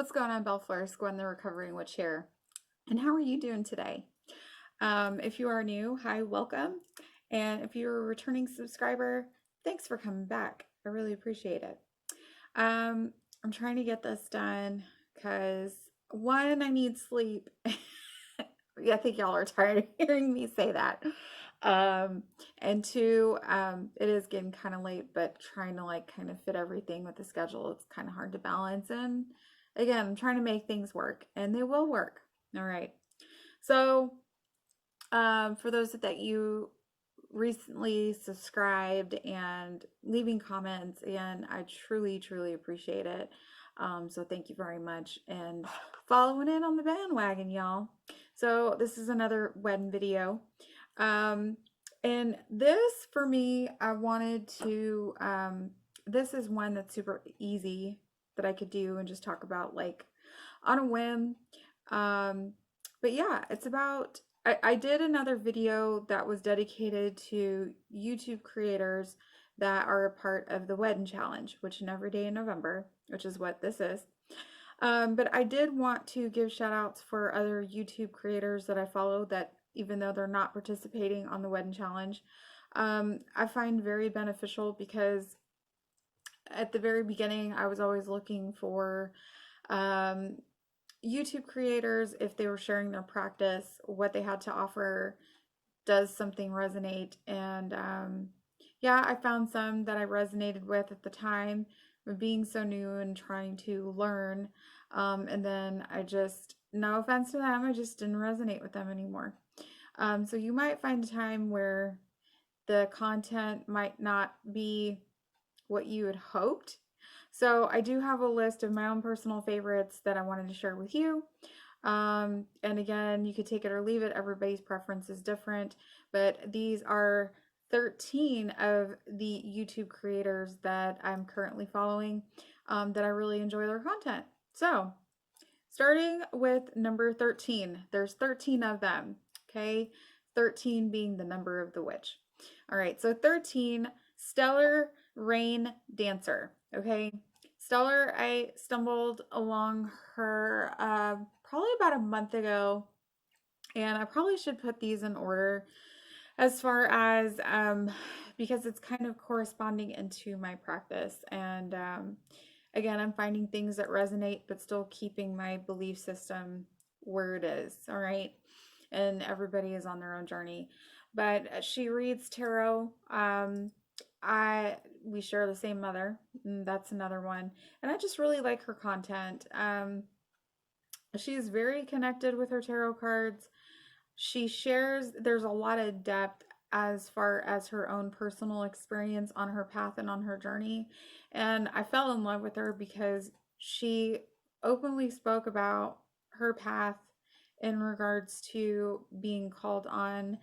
What's going on, Bellflowers? Gwen, the recovering witch here. And how are you doing today? If you are new, hi, welcome. And if you're a returning subscriber, thanks for coming back. I really appreciate it. I'm trying to get this done because one, I need sleep. Yeah, I think y'all are tired of hearing me say that. Um, and two, it is getting kind of late, but trying to like kind of fit everything with the schedule, it's kind of hard to balance. And again, I'm trying to make things work, and they will work. All right. So, for those that you recently subscribed and leaving comments, and I truly, truly appreciate it. So thank you very much, and following in on the bandwagon, y'all. So this is another Wedin video. And this for me, I wanted to, this is one that's super easy that I could do and just talk about like on a whim. But yeah, it's about, I did another video that was dedicated to YouTube creators that are a part of the Wedin Challenge, which is every day in November, which is what this is. But I did want to give shout outs for other YouTube creators that I follow that even though they're not participating on the Wedin Challenge, I find very beneficial because at the very beginning, I was always looking for YouTube creators, if they were sharing their practice, what they had to offer, does something resonate? And yeah, I found some that I resonated with at the time, with being so new and trying to learn. And then I just, no offense to them, I just didn't resonate with them anymore. So you might find a time where the content might not be what you had hoped. So I do have a list of my own personal favorites that I wanted to share with you. And again, you could take it or leave it. Everybody's preference is different, but these are 13 of the YouTube creators that I'm currently following that I really enjoy their content. So starting with number 13, there's 13 of them, okay? 13 being the number of the witch. All right, so 13, Stellar Rain Dancer, okay? Stellar, I stumbled along her probably about a month ago, and I probably should put these in order as far as because it's kind of corresponding into my practice. And again, I'm finding things that resonate, but still keeping my belief system where it is, all right? And everybody is on their own journey. But she reads tarot. We share the same mother. And that's another one. And I just really like her content. She's very connected with her tarot cards. She shares, there's a lot of depth as far as her own personal experience on her path and on her journey. And I fell in love with her because she openly spoke about her path in regards to being called on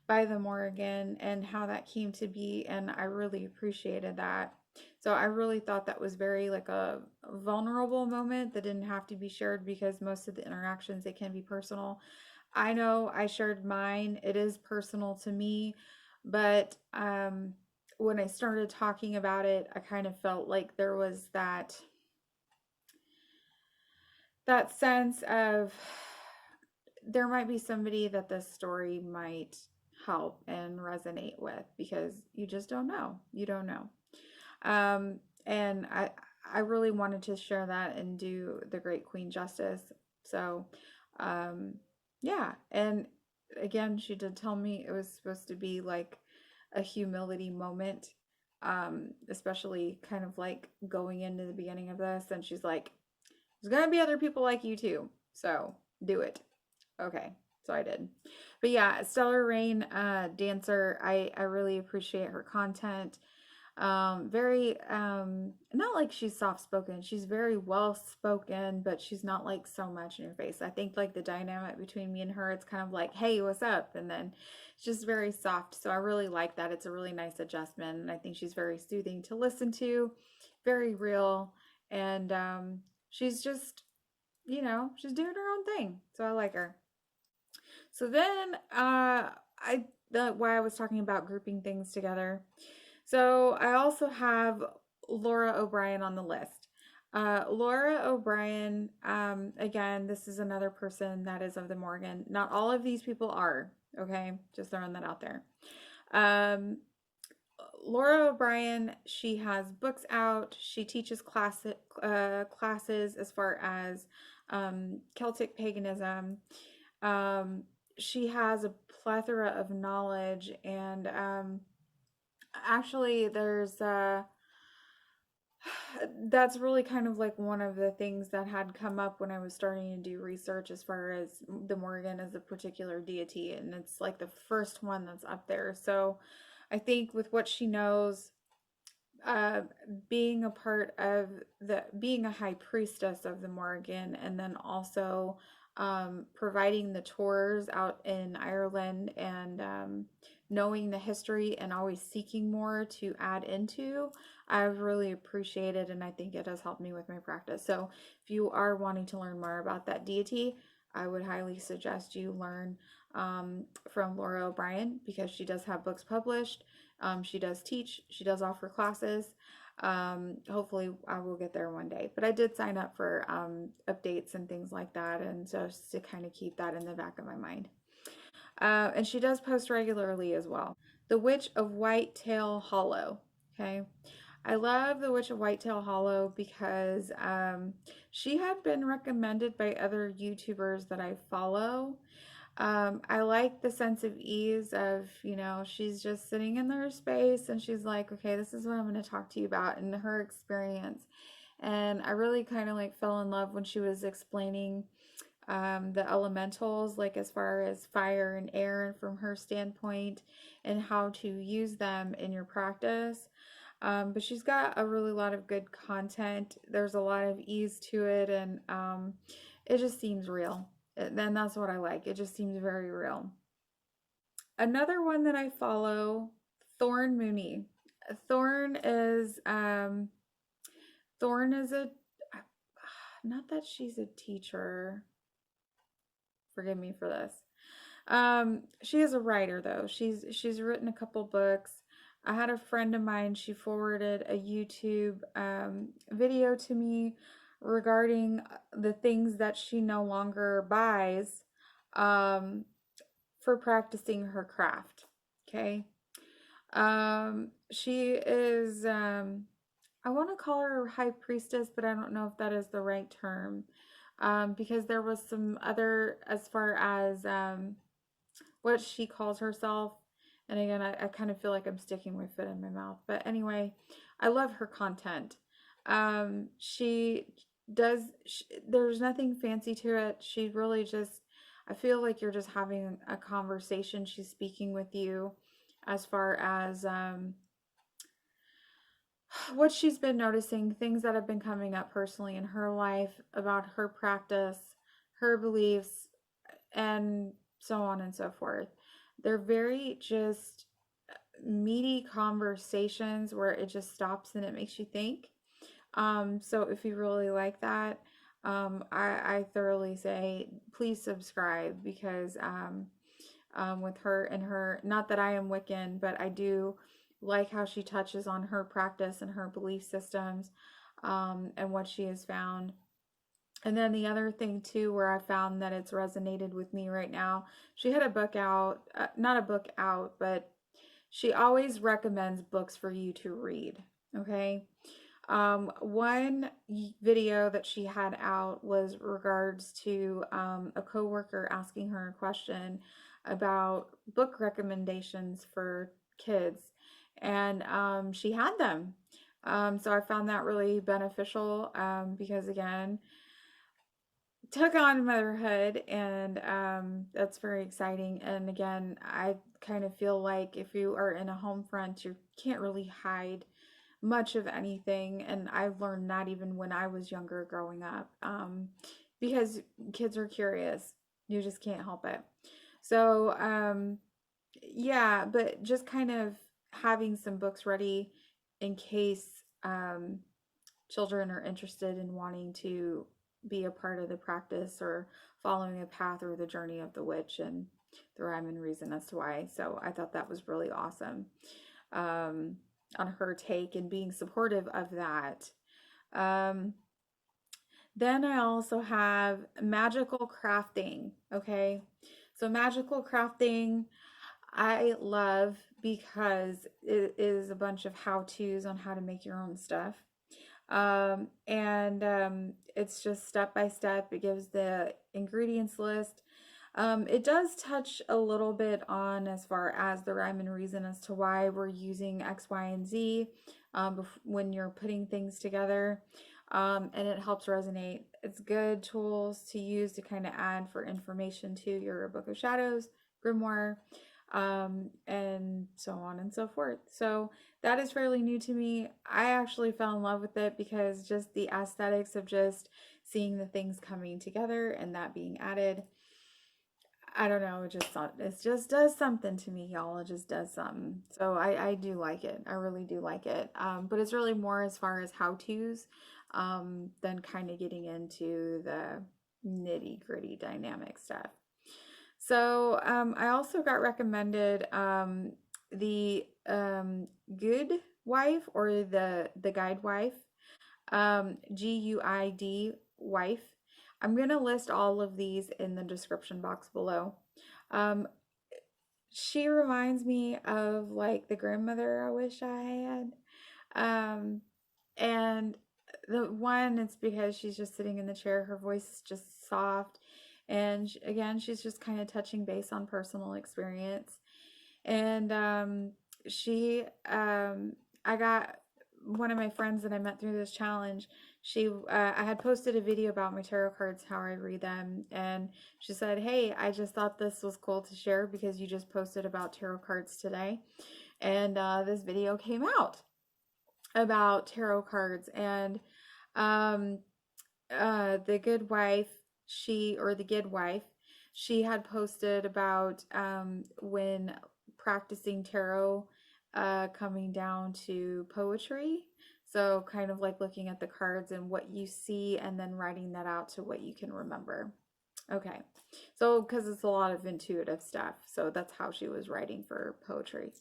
by the Morrigan and how that came to be, and I really appreciated that. So I really thought that was very like a vulnerable moment that didn't have to be shared because most of the interactions, they can be personal. I know I shared mine, it is personal to me, but when I started talking about it, I kind of felt like there was that sense of there might be somebody that this story might help and resonate with because you just don't know. You don't know. And I really wanted to share that and do the Great Queen justice. So, yeah. And again, she did tell me it was supposed to be like a humility moment, especially kind of like going into the beginning of this. And she's like, there's going to be other people like you too. So do it. Okay, so I did. But yeah, Stellar Rain Dancer, I really appreciate her content. Very not like she's soft spoken. She's very well spoken, but she's not like so much in your face. I think like the dynamic between me and her, it's kind of like, hey, what's up? And then it's just very soft. So I really like that. It's a really nice adjustment. And I think she's very soothing to listen to, very real. And she's just, she's doing her own thing. So I like her. So then why I was talking about grouping things together. So I also have Lora O'Brien on the list. Lora O'Brien, again, this is another person that is of the Morgan. Not all of these people are, okay? Just throwing that out there. Um, Lora O'Brien, she has books out. She teaches classes as far as Celtic paganism. Um, she has a plethora of knowledge, and actually, there's that's really kind of like one of the things that had come up when I was starting to do research as far as the Morgan as a particular deity, and it's like the first one that's up there. So I think with what she knows, uh, being a part of being a high priestess of the Morgan, and then also providing the tours out in Ireland, and knowing the history and always seeking more to add into, I've really appreciated, and I think it has helped me with my practice. So if you are wanting to learn more about that deity, I would highly suggest you learn from Lora O'Brien, because she does have books published. She does teach, she does offer classes. Hopefully I will get there one day, but I did sign up for updates and things like that, and just to kind of keep that in the back of my mind. And she does post regularly as well. The Witch of Whitetail Hollow. Okay. I love The Witch of Whitetail Hollow because she had been recommended by other YouTubers that I follow. I like the sense of ease of, she's just sitting in their space and she's like, okay, this is what I'm going to talk to you about, and her experience. And I really kind of like fell in love when she was explaining the elementals, like as far as fire and air, and from her standpoint, and how to use them in your practice. But she's got a really lot of good content. There's a lot of ease to it, and it just seems real. And that's what I like. It just seems very real. Another one that I follow, Thorn Mooney. Thorn is um, Thorn is a, not that she's a teacher. Forgive me for this. She is a writer though. She's written a couple books. I had a friend of mine, she forwarded a YouTube video to me regarding the things that she no longer buys um, for practicing her craft. Okay. She is, I want to call her high priestess, but I don't know if that is the right term. Because there was some other, as far as what she calls herself. And again, I kind of feel like I'm sticking my foot in my mouth. But anyway, I love her content. She does, there's nothing fancy to it. She really just, I feel like you're just having a conversation. She's speaking with you as far as what she's been noticing, things that have been coming up personally in her life about her practice, her beliefs, and so on and so forth. They're very just meaty conversations where it just stops and it makes you think. So if you really like that, I thoroughly say please subscribe, because with her and her, not that I am Wiccan, but I do like how she touches on her practice and her belief systems, and what she has found. And then the other thing too, where I found that it's resonated with me right now, she had a book out, not a book out, but she always recommends books for you to read. Okay. One video that she had out was regards to a coworker asking her a question about book recommendations for kids, and she had them. So I found that really beneficial, because again, took on motherhood, and that's very exciting. And again, I kind of feel like if you are in a home front, you can't really hide much of anything, and I've learned that even when I was younger growing up, because kids are curious. You just can't help it. So yeah, but just kind of having some books ready in case children are interested in wanting to be a part of the practice, or following a path or the journey of the witch, and the rhyme and reason as to why. So I thought that was really awesome, on her take and being supportive of that. Um, Then I also have magical crafting. Okay. So magical crafting, I love because it is a bunch of how-tos on how to make your own stuff. And it's just step by step. It gives the ingredients list. It does touch a little bit on as far as the rhyme and reason as to why we're using X, Y, and Z when you're putting things together. And it helps resonate. It's good tools to use to kind of add for information to your Book of Shadows, grimoire, and so on and so forth. So that is fairly new to me. I actually fell in love with it because just the aesthetics of just seeing the things coming together and that being added. I don't know, it just does something to me, y'all. It just does something. So I do like it. I really do like it. But it's really more as far as how-tos than kind of getting into the nitty-gritty dynamic stuff. So I also got recommended the Good Wife or the Guidwife, Guid wife. I'm gonna list all of these in the description box below. Um, she reminds me of like the grandmother I wish I had. Um, and the one, it's because she's just sitting in the chair. Her voice is just soft. And again, she's just kind of touching base on personal experience. And I got one of my friends that I met through this challenge. I had posted a video about my tarot cards, how I read them, and she said, "Hey, I just thought this was cool to share because you just posted about tarot cards today, and this video came out about tarot cards." And um, the good wife, the good wife, she had posted about when practicing tarot, coming down to poetry. So kind of like looking at the cards and what you see and then writing that out to what you can remember. Okay. So because it's a lot of intuitive stuff. So that's how she was writing for poetry.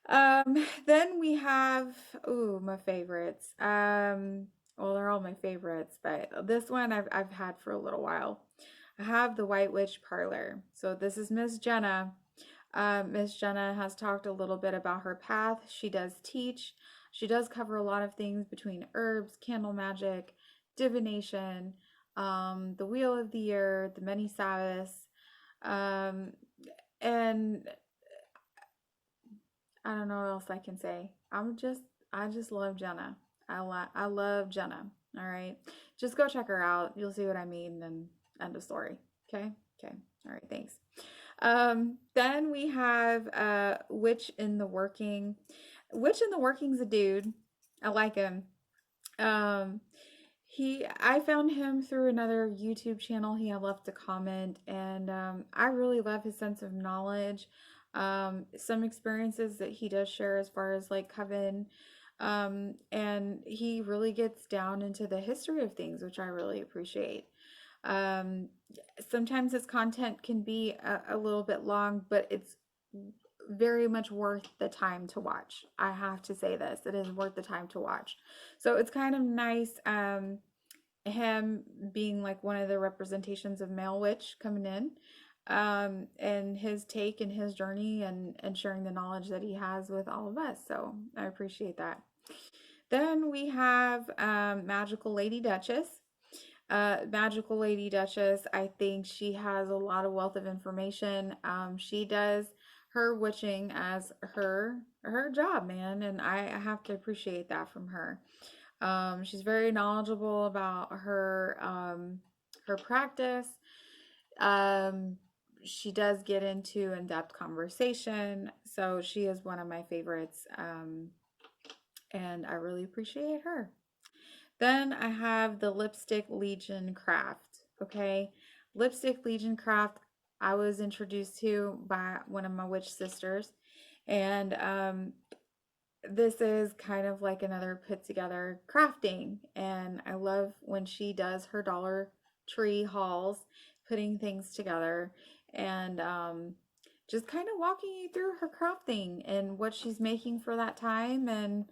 Then we have, ooh, my favorites. Well, they're all my favorites, but this one I've had for a little while. I have the White Witch Parlour. So this is Miss Jenna. Miss Jenna has talked a little bit about her path. She does teach. She does cover a lot of things between herbs, candle magic, divination, the Wheel of the Year, the many Sabbaths, um, and I don't know what else I can say. I just love Jenna. I love Jenna. All right. Just go check her out. You'll see what I mean and end of story. Okay? Okay. All right, thanks. Then we have Witch in the Working. Witch in the Working's a dude. I like him. Um I found him through another YouTube channel. He had left a comment, and I really love his sense of knowledge. Some experiences that he does share as far as like coven, and he really gets down into the history of things, which I really appreciate. Um, Sometimes his content can be a little bit long, but it's very much worth the time to watch. I have to say this, it is worth the time to watch. So it's kind of nice, him being like one of the representations of male witch coming in, and his take and his journey and sharing the knowledge that he has with all of us. So I appreciate that. Then we have Magical Lady Duchess. Magical Lady Duchess, I think she has a lot of wealth of information. She does her witching as her job, man, and I have to appreciate that from her. She's very knowledgeable about her practice. Um, she does get into in-depth conversation, so she is one of my favorites, and I really appreciate her. Then I have the Lipstick Legion Craft. Okay, Lipstick Legion Craft, I was introduced to by one of my witch sisters, and this is kind of like another put together crafting. And I love when she does her Dollar Tree hauls, putting things together, and just kind of walking you through her crafting and what she's making for that time. And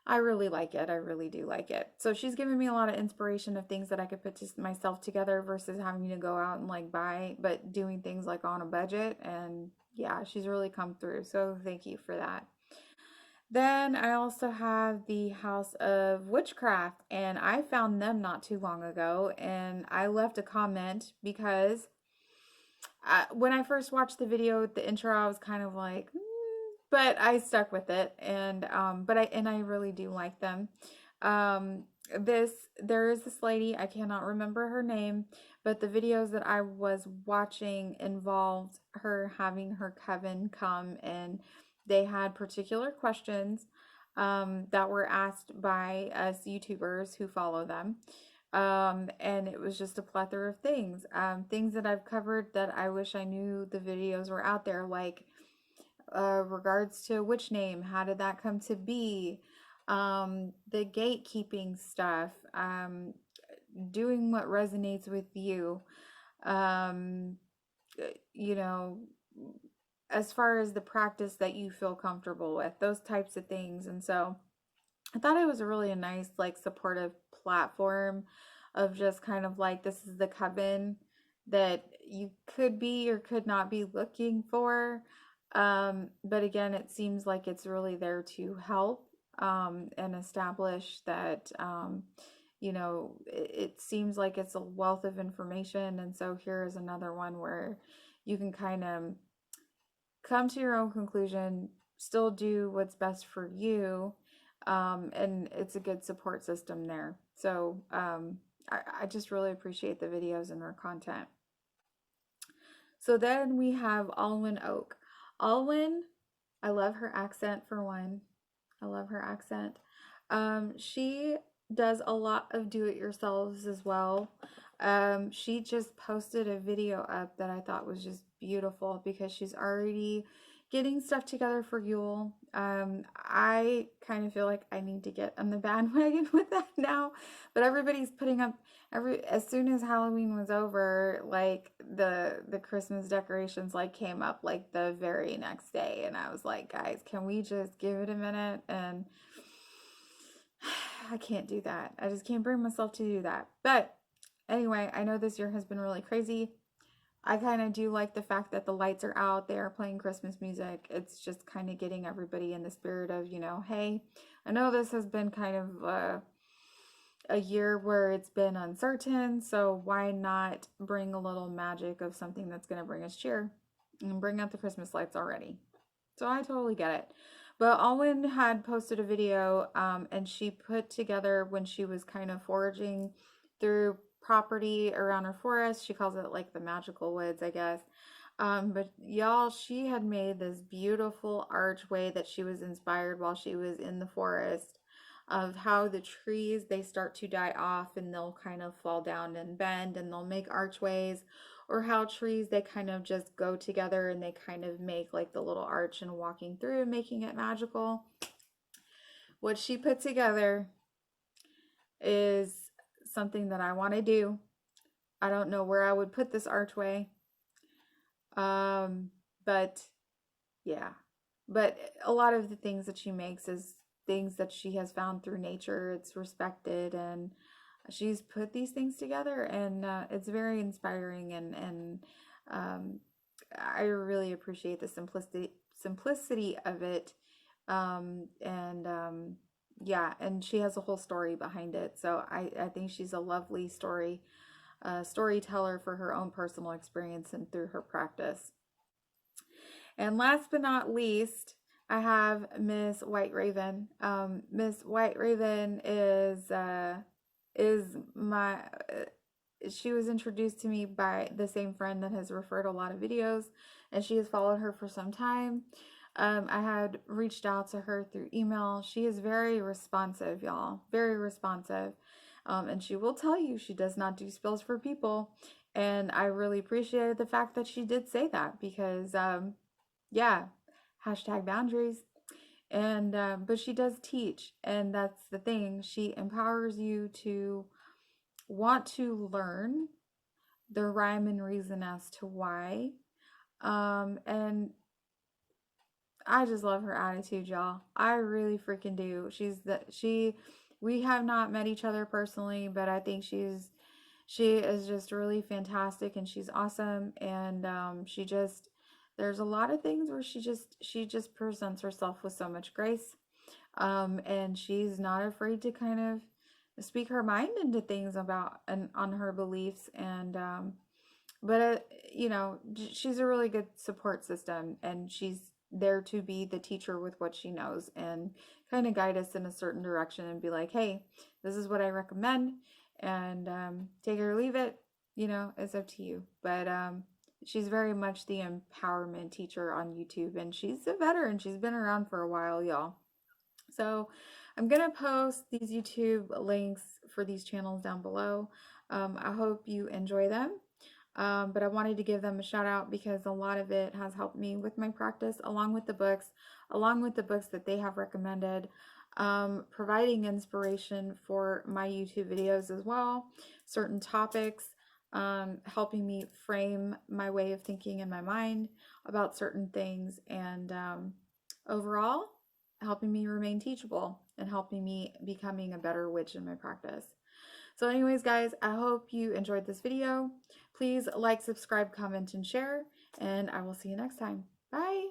I really like it. I really do like it. So she's giving me a lot of inspiration of things that I could put just myself together versus having to go out and like buy, but doing things like on a budget. And yeah, she's really come through. So thank you for that. Then I also have the House of Witchcraft, and I found them not too long ago, and I left a comment because when I first watched the video, the intro, I was kind of like, but I stuck with it, and I really do like them. Um, there is this lady, I cannot remember her name, but the videos that I was watching involved her having her coven come, and they had particular questions that were asked by us YouTubers who follow them. And it was just a plethora of things. Things that I've covered that I wish I knew the videos were out there, like regards to witch name, how did that come to be? The gatekeeping stuff, doing what resonates with you, um, you know, as far as the practice that you feel comfortable with, those types of things. And so I thought it was a really nice, like, supportive platform of just kind of like, this is the coven that you could be or could not be looking for. But again, it seems like it's really there to help and establish that, it seems like it's a wealth of information. And so here is another one where you can kind of come to your own conclusion, still do what's best for you, and it's a good support system there. So I just really appreciate the videos and their content. So then we have Alwyn Oak. Alwyn, I love her accent for one. I love her accent. She does a lot of do-it-yourselves as well. She just posted a video up that I thought was just beautiful because she's already getting stuff together for Yule. I kind of feel like I need to get on the bandwagon with that now, but everybody's putting up as soon as Halloween was over, like the Christmas decorations like came up like the very next day, and I was like, guys, can we just give it a minute? And I can't do that. I just can't bring myself to do that. But anyway, I know this year has been really crazy. I kind of do like the fact that the lights are out, they are playing Christmas music. It's just kind of getting everybody in the spirit of, hey, I know this has been kind of a year where it's been uncertain, so why not bring a little magic of something that's going to bring us cheer and bring out the Christmas lights already? So I totally get it. But Alwyn had posted a video, and she put together when she was kind of foraging through property around her forest. She calls it like the magical woods, I guess. But y'all, she had made this beautiful archway that she was inspired while she was in the forest, of how the trees, they start to die off and they'll kind of fall down and bend and they'll make archways, or how trees, they kind of just go together and they kind of make like the little arch and walking through and making it magical. What she put together is something that I want to do. I don't know where I would put this archway. But yeah. But a lot of the things that she makes is things that she has found through nature. It's respected, and she's put these things together, and it's very inspiring, and I really appreciate the simplicity of it. Yeah, and she has a whole story behind it. So I think she's a lovely storyteller for her own personal experience and through her practice. And last but not least, I have Miss Whiteraven. Miss Whiteraven is my she was introduced to me by the same friend that has referred a lot of videos, and she has followed her for some time. I had reached out to her through email. She is very responsive, y'all, very responsive. And she will tell you she does not do spells for people. And I really appreciated the fact that she did say that because, yeah, hashtag boundaries. And, but she does teach, and that's the thing. She empowers you to want to learn the rhyme and reason as to why. And I just love her attitude, y'all. I really freaking do. We have not met each other personally, but I think she is just really fantastic and she's awesome. And there's a lot of things where she just presents herself with so much grace. And she's not afraid to kind of speak her mind into things about and on her beliefs. And but she's a really good support system, and she's there to be the teacher with what she knows and kind of guide us in a certain direction and be like, hey, this is what I recommend, and take it or leave it. It's up to you. But she's very much the empowerment teacher on YouTube, and she's a veteran. She's been around for a while, y'all. So I'm gonna post these YouTube links for these channels down below. I hope you enjoy them. But I wanted to give them a shout out because a lot of it has helped me with my practice, along with the books that they have recommended, providing inspiration for my YouTube videos as well, certain topics, helping me frame my way of thinking in my mind about certain things, and overall, helping me remain teachable and helping me becoming a better witch in my practice. So anyways, guys, I hope you enjoyed this video. Please like, subscribe, comment, and share, and I will see you next time. Bye.